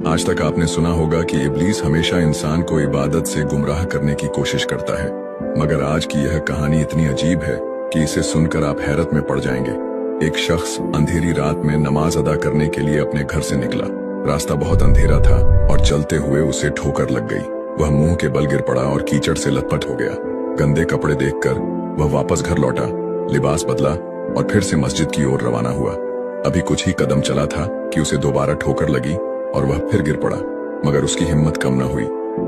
आज तक आपने सुना होगा कि इब्लीस हमेशा इंसान को इबादत से गुमराह करने की कोशिश करता है, मगर आज की यह कहानी इतनी अजीब है कि इसे सुनकर आप हैरत में पड़ जाएंगे। एक शख्स अंधेरी रात में नमाज अदा करने के लिए अपने घर से निकला। रास्ता बहुत अंधेरा था और चलते हुए उसे ठोकर लग गई। वह मुंह के बल गिर पड़ा और कीचड़ से लथपथ हो गया। गंदे कपड़े देखकर वह वापस घर लौटा, लिबास बदला और फिर से मस्जिद की ओर रवाना हुआ। अभी कुछ ही कदम चला था कि उसे दोबारा ठोकर लगी और वह फिर गिर पड़ा, मगर उसकी हिम्मत कम न हुई।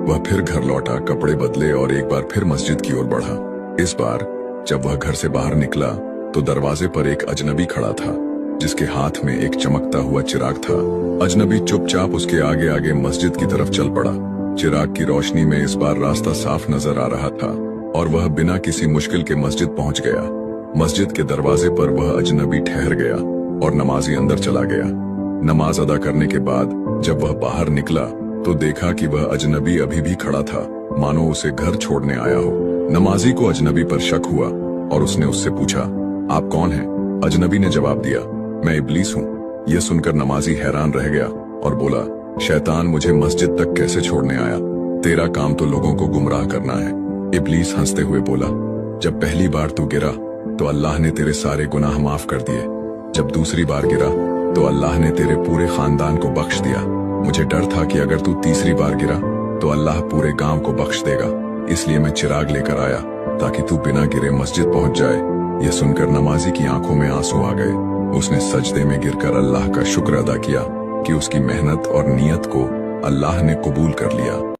वह फिर घर लौटा, कपड़े बदले और एक बार फिर मस्जिद की ओर बढ़ा। इस बार जब वह घर से बाहर निकला तो दरवाजे पर एक अजनबी खड़ा था, जिसके हाथ में एक चमकता हुआ चिराग था। अजनबी चुपचाप उसके आगे आगे मस्जिद की तरफ चल पड़ा। चिराग की रोशनी में इस बार रास्ता साफ नजर आ रहा था और वह बिना किसी मुश्किल के मस्जिद पहुंच गया। मस्जिद के दरवाजे पर वह अजनबी ठहर गया और नमाजी अंदर चला गया। नमाज अदा करने के बाद जब वह बाहर निकला तो देखा कि वह अजनबी अभी भी खड़ा था, मानो उसे घर छोड़ने आया हो। नमाजी को अजनबी पर शक हुआ और उसने उससे पूछा, आप कौन हैं? अजनबी ने जवाब दिया, मैं इब्लीस हूँ। यह सुनकर नमाजी हैरान रह गया और बोला, शैतान मुझे मस्जिद तक कैसे छोड़ने आया? तेरा काम तो लोगों को गुमराह करना है। इब्लीस हंसते हुए बोला, जब पहली बार तू गिरा तो अल्लाह ने तेरे सारे गुनाह माफ कर दिए। जब दूसरी बार गिरा तो अल्लाह ने तेरे पूरे खानदान को बख्श दिया। मुझे डर था कि अगर तू तीसरी बार गिरा तो अल्लाह पूरे गांव को बख्श देगा, इसलिए मैं चिराग लेकर आया ताकि तू बिना गिरे मस्जिद पहुंच जाए। यह सुनकर नमाजी की आंखों में आंसू आ गए। उसने सजदे में गिरकर अल्लाह का शुक्र अदा किया कि उसकी मेहनत और नियत को अल्लाह ने कबूल कर लिया।